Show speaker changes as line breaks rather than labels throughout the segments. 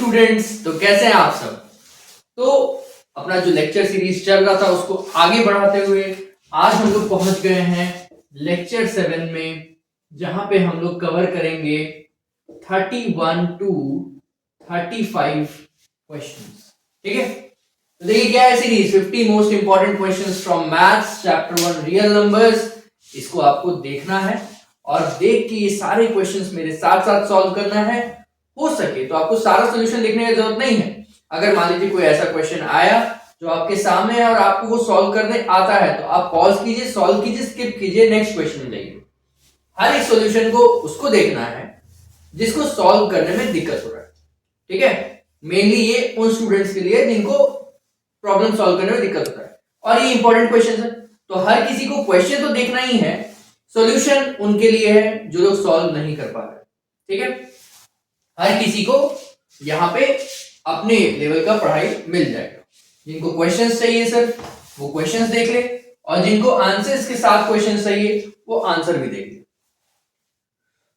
Students, तो कैसे हैं आप सब। तो अपना जो लेक्चर सीरीज चल रहा था उसको आगे बढ़ाते हुए आज हम लोग पहुंच गए हैं लेक्चर 7 में, जहां पे हम लोग कवर करेंगे 31 टू 35 क्वेश्चंस। ठीक है, तो देखिए क्या है series 50 most important questions from maths chapter 1 real numbers. इसको आपको देखना है और देख के ये सारे क्वेश्चंस मेरे साथ साथ सॉल्व करना है। हो सके तो आपको सारा सॉल्यूशन देखने की जरूरत नहीं है। अगर मान लीजिए कोई ऐसा क्वेश्चन आया जो आपके सामने है और आपको वो सॉल्व करने आता है, तो आप पॉज कीजिए, सॉल्व कीजिए, स्किप कीजिए, नेक्स्ट क्वेश्चन में जाइए। हर एक सॉल्यूशन को उसको देखना है जिसको सॉल्व करने में दिक्कत हो रहा है। ठीक है, मेनली ये उन स्टूडेंट्स के लिए जिनको प्रॉब्लम सॉल्व करने में दिक्कत होता है और ये इंपॉर्टेंट क्वेश्चन है, तो हर किसी को क्वेश्चन तो देखना ही है, सॉल्यूशन उनके लिए है जो लोग सॉल्व नहीं कर पा रहे। ठीक है, हर किसी को यहाँ पे अपने लेवल का पढ़ाई मिल जाएगा। जिनको क्वेश्चंस चाहिए सिर्फ वो क्वेश्चंस देख ले, और जिनको आंसर्स के साथ क्वेश्चंस चाहिए वो आंसर भी देख ले।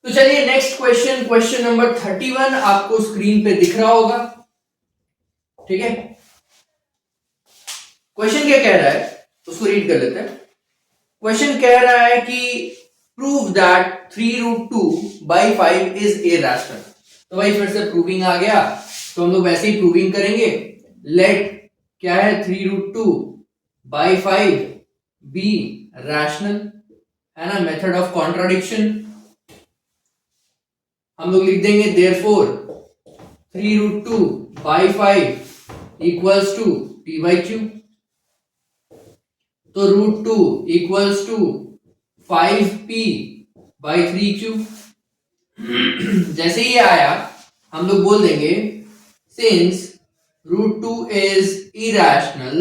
तो चलिए नेक्स्ट क्वेश्चन, क्वेश्चन नंबर 31 आपको स्क्रीन पे दिख रहा होगा। ठीक है, क्वेश्चन क्या कह रहा है उसको रीड कर लेते हैं। क्वेश्चन कह रहा है कि प्रूव दैट 3√2/5 इज इरैशनल। तो भाई फिर से प्रूविंग आ गया, तो हम लोग वैसे ही प्रूविंग करेंगे। लेट क्या है 3√2/5 बी रैशनल, है ना, मेथड ऑफ कॉन्ट्राडिक्शन। हम लोग लिख देंगे देयरफॉर 3√2/5 इक्वल्स टू p/q। तो √2 इक्वल्स टू 5p/3q। जैसे ही आया हम लोग बोल देंगे since √2 is irrational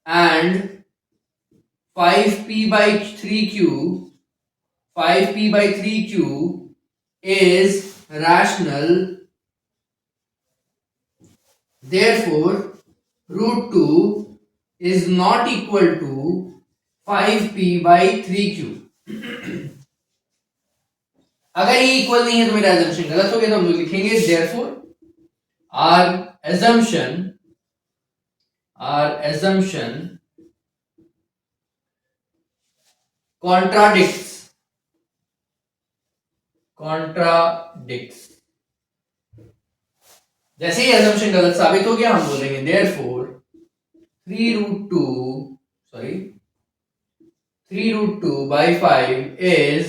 and 5p/3q is rational, therefore √2 is not equal to 5p/3q। अगर ये इक्वल नहीं है तो मेरा assumption गलत हो गया, तो हम लोग लिखेंगे therefore our assumption contradicts। जैसे ही assumption गलत साबित हो गया हम बोलेंगे therefore 3√2/5 is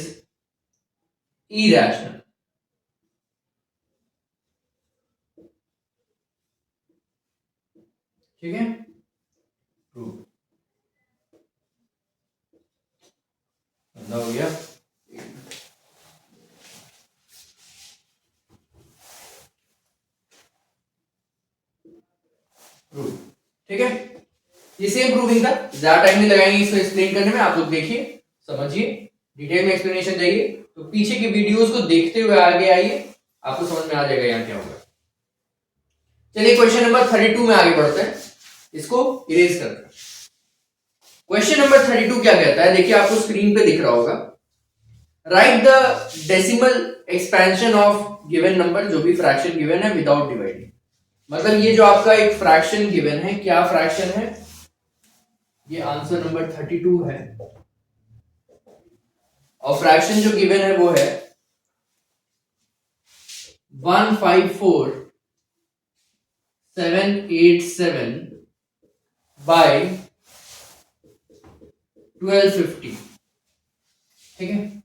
irrational। ठीक है, प्रूव हो गया। प्रूव, ठीक है, ये सेम प्रूविंग था, ज्यादा टाइम नहीं लगाएंगे इसको एक्सप्लेन करने में। आप लोग देखिए, समझिए, डिटेल में एक्सप्लेनेशन चाहिए तो पीछे की वीडियोस को देखते हुए आगे आइए, आपको समझ में आ जाएगा यहाँ क्या होगा। चलिए क्वेश्चन नंबर 32 में आगे बढ़ते हैं, इसको इरेज करते हैं। क्वेश्चन नंबर 32 क्या कहता है, देखिए आपको स्क्रीन पे दिख रहा होगा। Right the decimal expansion of given number, जो भी फ्रैक्शन गिवन है विदाउट डिवाइडिंग। मतलब ये जो आपका एक फ्रैक्शन गिवन है, क्या फ्रैक्शन है, ये आंसर नंबर 32 है, और फ्रैक्शन जो गिवन है वो है 154,787/1250। ठीक है,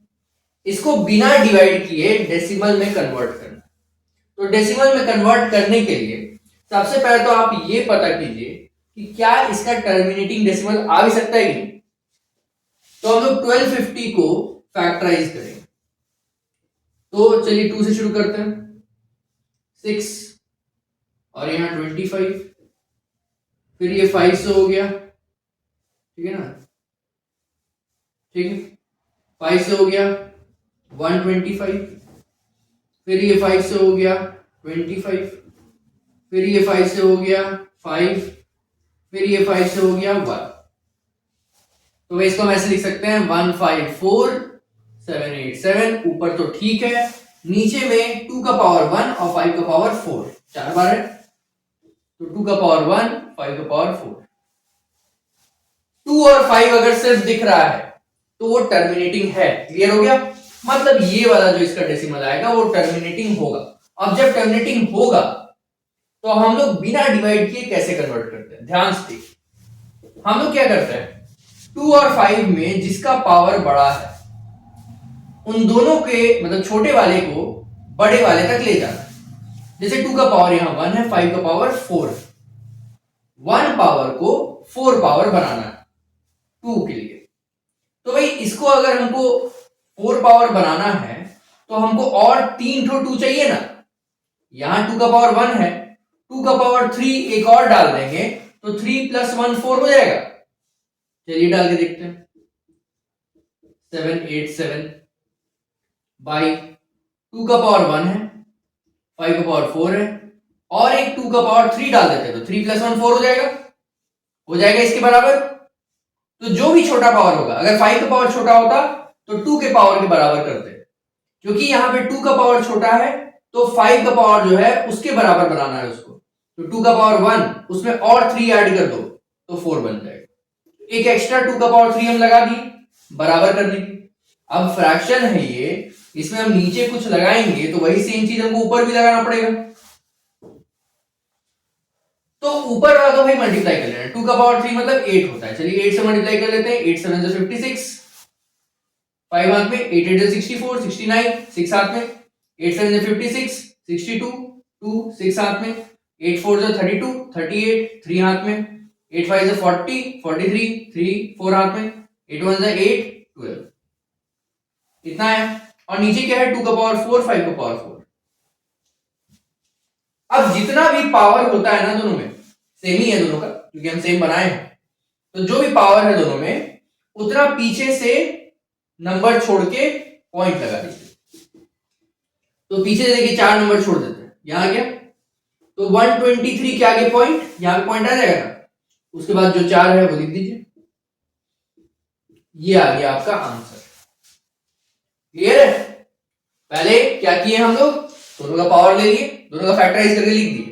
इसको बिना डिवाइड किए डेसिमल में कन्वर्ट करना। तो डेसिमल में कन्वर्ट करने के लिए सबसे पहले तो आप ये पता कीजिए कि क्या इसका टर्मिनेटिंग डेसिमल आ भी सकता है कि नहीं। तो हम लोग 1250 को फैक्टराइज करेंगे। तो चलिए 2 से शुरू करते हैं, 6 और यहां 25, फिर ये 5 से हो गया, ठीक है ना, ठीक है, 5 से हो गया 125, फिर ये 5 से हो गया 25, फिर ये 5 से हो गया 5, फिर ये 5 से हो गया 1। तो भाई इसको हम ऐसे लिख सकते हैं 154,787। ऊपर तो ठीक है, नीचे में 2 का पावर 1 और 5 का पावर 4, 4 बार है, तो 2 का पावर 1, 5 का पावर 4। 2 और 5 अगर सिर्फ दिख रहा है तो वो टर्मिनेटिंग है। क्लियर हो गया? मतलब ये वाला जो इसका डेसिमल आएगा वो टर्मिनेटिंग होगा। अब जब टर्मिनेटिंग होगा तो हम लोग बिना डिवाइड किए कैसे कन्वर्ट करते हैं, ध्यान से देखिए। हम लोग क्या करते हैं, 2 और 5 में जिसका पावर बड़ा है उन दोनों के मतलब छोटे वाले को बड़े वाले तक ले जाना है। जैसे 2 का पावर यहां 1 है, 5 का पावर 4 है, 1 पावर को 4 पावर बनाना है 2 के लिए। तो भाई इसको अगर हमको 4 पावर बनाना है तो हमको और 3 ठो 2 चाहिए ना। यहां 2 का पावर 1 है, 2 का पावर 3 एक और डाल देंगे तो 3 प्लस 1 4 हो जाएगा। चलिए डाल के देखते हैं, 787 बाई 2 का पावर 1 है, 5 का पावर 4 है और एक 2 का पावर 3 डाल देते हैं तो 3 प्लस 1 4 हो जाएगा इसके बराबर। तो जो भी छोटा पावर होगा, अगर 5 का पावर छोटा होता तो 2 के पावर के बराबर करते, क्योंकि यहां पे 2 का पावर छोटा है तो 5 का पावर जो है उसके बराबर बनाना है उसको। तो 2 का पावर 1 उसमें और 3 ऐड कर दो तो 4 बन जाएगा। एक एक्स्ट्रा 2 का पावर 3 हम लगा दिए बराबर करने की। अब फ्रैक्शन है ये, इसमें हम नीचे कुछ लगाएंगे तो वही सेम चीज हमको ऊपर भी लगाना पड़ेगा। तो ऊपर वाला तो भाई मल्टीप्लाई कर लेना, 2 का पावर 3 मतलब 8 होता है। चलिए 8 से मल्टीप्लाई कर लेते हैं, 8 7 जो 56, 5 हाथ में, 8 8 जो 64, 69, 6 हाथ में, 8 7 जो 56, 62, 2 6 हाथ में, 8 4 जो 32, 38, 3 हाथ में, 8 5 जो 40, 43, 3 4 हाथ में, 8 1 जो 8, 12। कितना है? और नीचे क्या है, 2 का पावर 4, 5 का पावर 4। अब जितना भी पावर होता है ना दोनों में, सेम ही है दोनों का क्योंकि हम सेम बनाए हैं, तो जो भी पावर है दोनों में उतना पीछे से नंबर छोड़ के पॉइंट लगा दीजिए। तो पीछे से देखिए 4 नंबर छोड़ देते हैं, यहां क्या तो 123 के आगे पॉइंट, यहां पे पॉइंट आ जाएगा ना, उसके बाद जो 4 है वो लिख दीजिए। ये आ गया आपका आंसर। क्लियर है? पहले क्या किए हम लोग, दोनों का पावर ले लिए, दोनों का फैक्टराइज करके लिख दिए,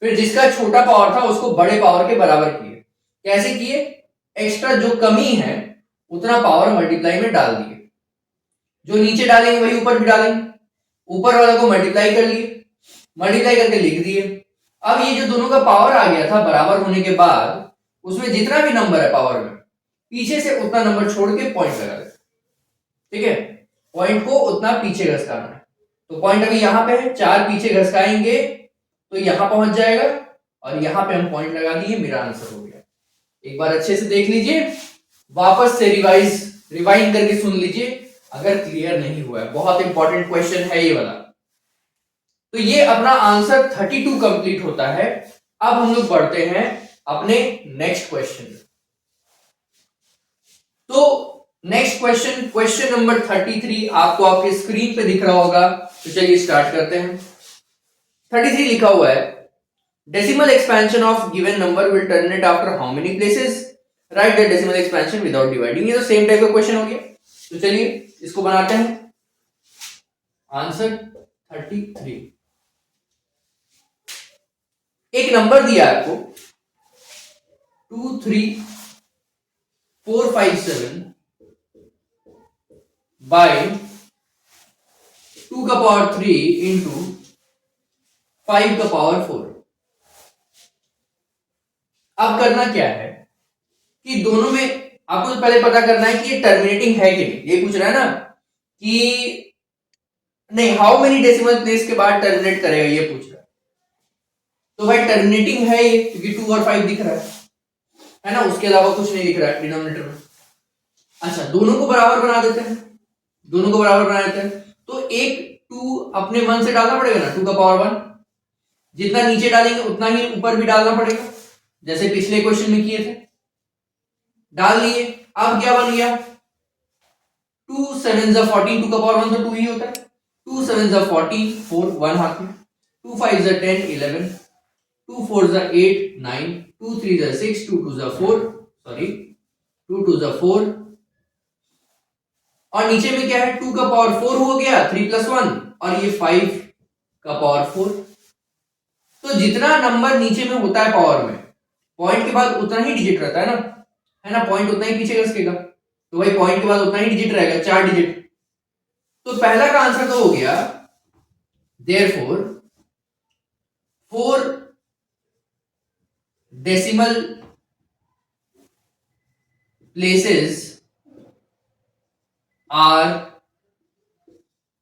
फिर जिसका छोटा पावर था उसको बड़े पावर के बराबर किए। कैसे किए, एक्स्ट्रा जो कमी है उतना पावर मल्टीप्लाई में डाल दिए, जो नीचे डालेंगे वही ऊपर भी डालेंगे, ऊपर वाला को मल्टीप्लाई कर लिए, मल्टीप्लाई करके लिख दिए। अब ये जो दोनों का पावर आ गया था बराबर होने के बाद उसमें जितना भी नंबर है पावर में पीछे से उतना नंबर छोड़ के पॉइंट लगा देते। ठीक है, पॉइंट को उतना पीछे घसकाना है। तो पॉइंट अभी यहां पे है, 4 पीछे घसकाएंगे तो यहां पहुंच जाएगा और यहां पे हम पॉइंट लगा दिए, मेरा आंसर हो गया। एक बार अच्छे से देख लीजिए, वापस से रिवाइंड करके सुन लीजिए अगर क्लियर नहीं हुआ है, बहुत इंपॉर्टेंट क्वेश्चन है ये वाला। तो ये अपना आंसर 32 कंप्लीट होता है। अब हम लोग बढ़ते हैं अपने नेक्स्ट क्वेश्चन। तो नेक्स्ट क्वेश्चन नंबर 33 आपको आपके स्क्रीन पे दिख रहा होगा। तो चलिए स्टार्ट करते हैं। 33 लिखा हुआ है, decimal expansion of given number will terminate after how many places, right the decimal expansion without dividing. ये तो सेम टाइप का क्वेश्चन हो गया। तो चलिए इसको बनाते हैं। आंसर 33, एक नंबर दिया आपको 23457 बाय 2 का पावर 3 इंटू 5 का पावर 4। अब करना क्या है कि दोनों में आपको तो पहले पता करना है कि ये टर्मिनेटिंग है कि नहीं। ये पूछ रहा है ना कि नहीं हाउ मेनी डेसिमल प्लेस के बाद टर्मिनेट करेगा, ये पूछ रहा है। तो भाई टर्मिनेटिंग है ये क्योंकि 2 और 5 दिख रहा है ना, उसके अलावा कुछ नहीं दिख रहा है डिनोमिनेटर में। अच्छा, दोनों को बराबर बना देते हैं, दोनों को बराबर बना देते हैं। तो एक 2 अपने मन से डालना पड़ेगा ना, 2 का पावर 1, जितना नीचे डालेंगे उतना ही ऊपर भी डालना पड़ेगा, जैसे पिछले क्वेश्चन में किए थे। डाल लिए, अब क्या बन गया 2 7 जा 14, 2 का पावर 1 तो 2 ही होता है, 2 7 जा 14, 4 1 हाथ में, 2 5 जा 10 11, 2 4 जा 8 9, 2 3 जा 6, 2 2 जा 4, सॉरी 2 2 जा 4। और नीचे में क्या है 2 का पावर 4 हो गया 3 प्लस 1, और ये 5 का पावर 4। तो जितना नंबर नीचे में होता है पावर में, पॉइंट के बाद उतना ही डिजिट रहता है ना, पॉइंट उतना ही पीछे खसकेगा, तो भाई पॉइंट के बाद उतना ही डिजिट रहेगा, 4 डिजिट। तो पहला का आंसर तो हो गया, therefore 4 decimal places are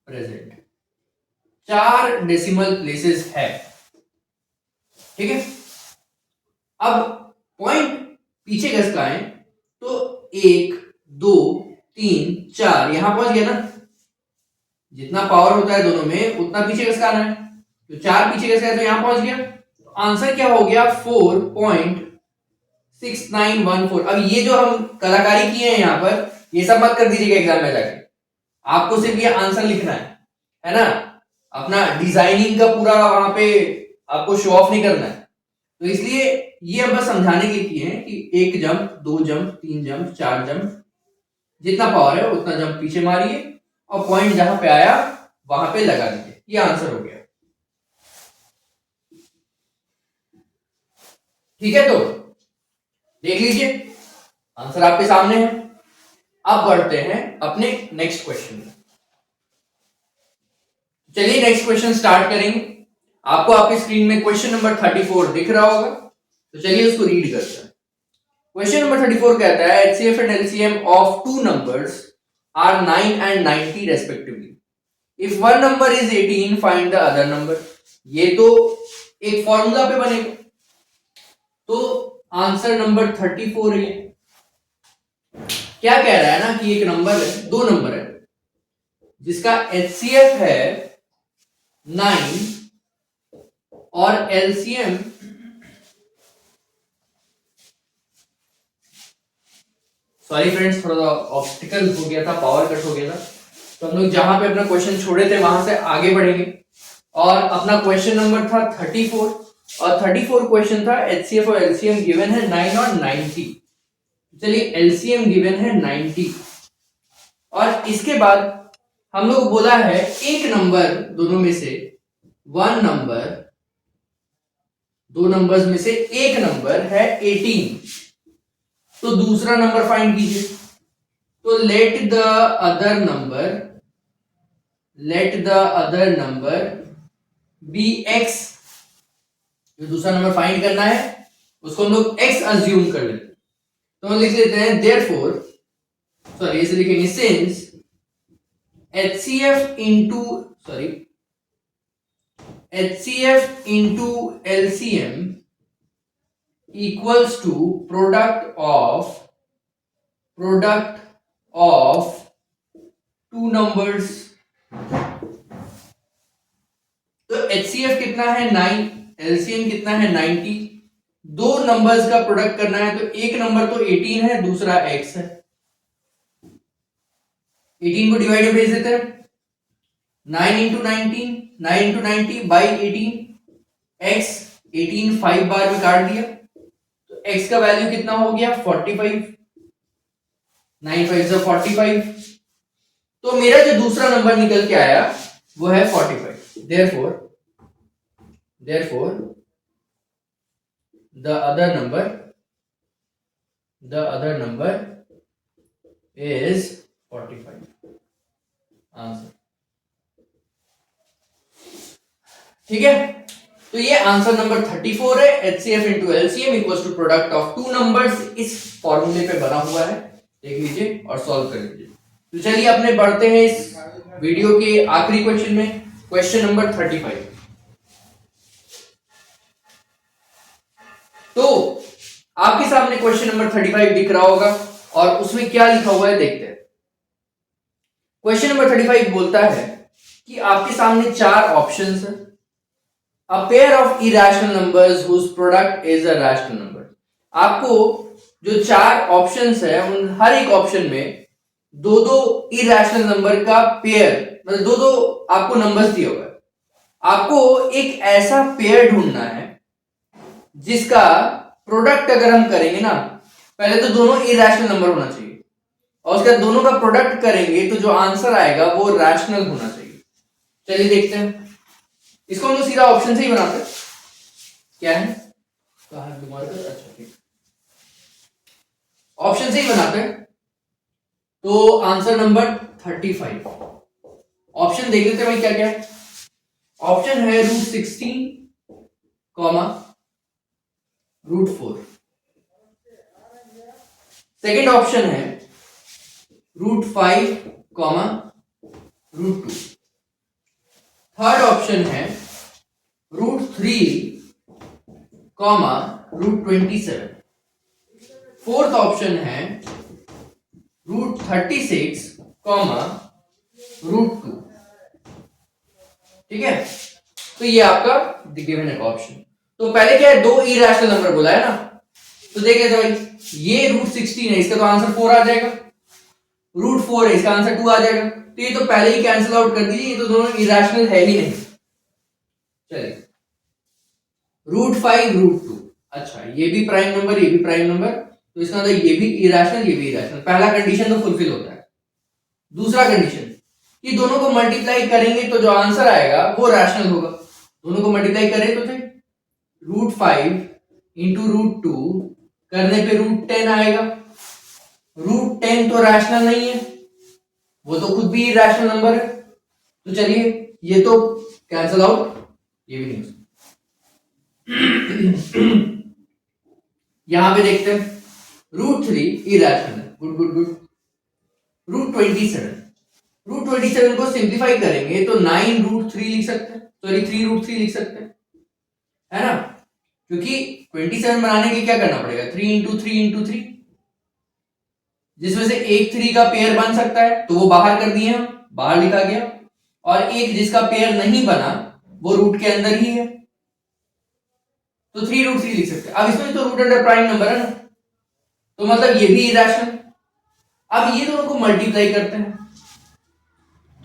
present. 4 decimal places है, ठीक है। अब पॉइंट पीछे खसकाएं तो 1 2 3 4 यहां पहुंच गया ना, जितना पावर होता है दोनों में उतना पीछे खसकाना है, तो 4 पीछे खसकाए तो यहां पहुंच गया। तो आंसर क्या हो गया, 4.6914। अब ये जो हम कलाकारी किए हैं यहां पर, ये सब मत कर दीजिएगा एग्जाम में जाके, आपको सिर्फ ये आंसर लिखना है ना, अपना डिजाइनिंग का पूरा वहां पे आपको शो ऑफ नहीं करना है। तो इसलिए ये हम बस समझाने के लिए किए हैं कि 1 जंप 2 जंप 3 जंप 4 जंप, जितना पावर है उतना जंप पीछे मारिए और पॉइंट जहां पे आया वहां पे लगा दीजिए। ये आंसर हो गया, ठीक है। तो देख लीजिए आंसर आपके सामने है। अब बढ़ते हैं अपने नेक्स्ट क्वेश्चन में। चलिए नेक्स्ट क्वेश्चन स्टार्ट करेंगे। आपको आपकी स्क्रीन में क्वेश्चन नंबर 34 दिख रहा होगा, तो चलिए उसको रीड करते हैं। क्वेश्चन नंबर 34 कहता है HCF and LCM of two numbers are 9 and 90 respectively, if one number is 18 find the other number. ये तो एक फॉर्मूला पे बनेगा, तो आंसर नंबर 34 है। क्या कह रहा है ना कि एक नंबर है, 2 नंबर है जिसका HCF है 9 और LCM सॉरी फ्रेंड्स, थोड़ा ऑब्स्टिकल हो गया था, पावर कट हो गया था, तो हम लोग जहां पे अपना क्वेश्चन छोड़े थे वहां से आगे बढ़ेंगे। और अपना क्वेश्चन नंबर था 34 और 34 क्वेश्चन था HCF और LCM गिवन है 9 और 90। चलिए LCM गिवन है 90 और इसके बाद हम लोग बोला है एक नंबर दोनों में से, वन नंबर, 2 नंबर्स में से एक नंबर है 18, तो दूसरा नंबर फाइंड कीजिए। तो let the other number be x। जो दूसरा नंबर फाइंड करना है उसको हम लोग x अज्यूम कर लेते हैं, तो हम लिख लेते हैं देयरफॉर, सॉरी इसे लिखेंगे since HCF into LCM equals to product of two numbers। तो HCF कितना है 9, LCM कितना है 90, 2 नंबर्स का प्रोडक्ट करना है, तो एक नंबर तो 18 है, दूसरा x है। 18 को डिवाइड में भेज देते हैं, 9 into 19, 9 into 90 by 18, x 18 5 बार में काट दिया, तो x का वैल्यू कितना हो गया 45, 9 5 45। तो मेरा जो दूसरा नंबर निकल के आया वो है 45। therefore the other number is 45 answer, ठीक है। तो ये आंसर नंबर 34 है। HCF into LCM equals to product of two numbers, इस फॉर्मूले पे बना हुआ है, देख लीजिए और सॉल्व कर लीजिए। तो चलिए अपने बढ़ते हैं इस वीडियो के आखिरी क्वेश्चन में, क्वेश्चन नंबर 35। तो आपके सामने क्वेश्चन नंबर 35 दिख रहा होगा और उसमें क्या लिखा हुआ है देखते हैं। क्वेश्चन नंबर 35 बोलता है कि आपके सामने 4 ऑप्शंस हैं, a pair of irrational numbers whose product is a rational number. आपको जो 4 ऑप्शंस है उन हर एक ऑप्शन में 2-2 इरेशनल नंबर का पेयर, मतलब 2-2 आपको नंबर्स दिए हुए हैं। आपको एक ऐसा पेयर ढूंढना है जिसका प्रोडक्ट अगर हम करेंगे ना, पहले तो दोनों इरेशनल नंबर होना चाहिए और उसके बाद दोनों का प्रोडक्ट करेंगे तो जो आंसर आएगा वो रैशनल होना चाहिए। चलिए देखते हैं, इसको हम लोग सीधा ऑप्शन से ही बनाते हैं। क्या है, अच्छा ठीक, ऑप्शन से ही बनाते हैं। तो आंसर नंबर 35, ऑप्शन देख लेते हैं भाई क्या क्या है। ऑप्शन है √16, √4। सेकेंड ऑप्शन है √5, √2। थर्ड ऑप्शन है √3, √27। फोर्थ ऑप्शन है √36, √2। ठीक है, तो ये आपका गिवन है ऑप्शन। तो पहले क्या है, दो इरेशनल नंबर बोला है ना, तो देख लेते भाई, ये √16 है, इसका तो आंसर 4 आ जाएगा। √4 है, इसका आंसर 2 आ जाएगा। तो ये तो पहले ही कैंसिल आउट कर दीजिए, ये तो दोनों इरेशनल है ही नहीं। चलिए, √5, √2, अच्छा ये भी प्राइम नंबर, ये भी प्राइम नंबर, तो इसका मतलब ये भी इरेशनल, ये भी इरेशनल। पहला कंडीशन तो फुलफिल होता है। दूसरा कंडीशन, कि दोनों को मल्टीप्लाई करेंगे तो जो आंसर आएगा वो रैशनल होगा। दोनों को मल्टीप्लाई करें तो थे √5 इंटू √2 करने पे √10 आएगा। √10 तो रैशनल नहीं है, वो तो खुद भी रैशनल नंबर है। तो चलिए, ये तो कैंसिल आउट, ये भी नहीं। यहां पे देखते हैं, √3 इरेशनल है, गुड गुड गुड। √27 को सिंप्लीफाई करेंगे तो 9√3 लिख सकते हैं, सॉरी 3√3 लिख सकते हैं, है ना, क्योंकि 27 बनाने के लिए क्या करना पड़ेगा, 3 इंटू 3 इंटू 3, जिसमें से एक 3 का पेयर बन सकता है तो वो बाहर कर दिए हम, बाहर लिखा गया, और एक जिसका पेयर नहीं बना वो रूट के अंदर ही है, तो 3√3 लिख सकते हैं। अब इसमें तो रूट अंडर प्राइम नंबर है ना, तो मतलब ये भी इरेशनल। अब ये दोनों को मल्टीप्लाई करते हैं,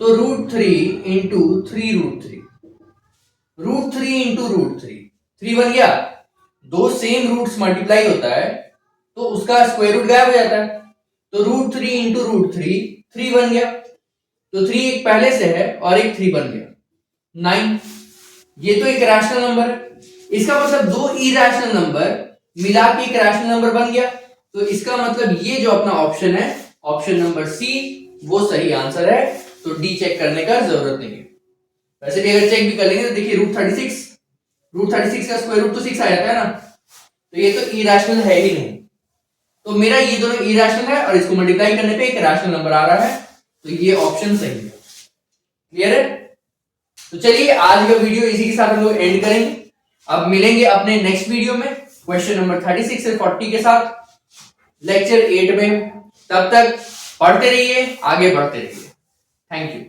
तो √3 इंटू 3√3, √3 इंटू √3, 3 बन गया। दो सेम रूट्स मल्टीप्लाई होता है तो उसका स्क्वायर रूट गायब हो जाता है, तो √3 इंटू √3, 3 बन गया। तो 3 एक पहले से है और एक 3 बन गया, 9। ये तो एक रैशनल नंबर है, इसका मतलब दो इरेशनल नंबर मिला के एक रैशनल नंबर बन गया। तो इसका मतलब ये जो अपना ऑप्शन है, ऑप्शन नंबर सी, वो सही आंसर है। तो डी चेक करने का जरूरत नहीं है। वैसे भी अगर चेक भी कर लेंगे तो देखिए √36 का स्क्वायर रूट तो 6 आ जाता है ना, तो ये तो इरेशनल है ही नहीं। तो मेरा ये दोनों इरेशनल है और इसको मल्टीप्लाई करने पे एक रैशनल नंबर आ रहा है, तो ये ऑप्शन सही है। क्लियर है? तो चलिए आज का वीडियो इसी के साथ हम लोग एंड करेंगे। अब मिलेंगे अपने नेक्स्ट वीडियो में क्वेश्चन नंबर 36 से 40 के साथ, लेक्चर 8 में। तब तक पढ़ते रहिए, आगे बढ़ते रहिए। Thank you.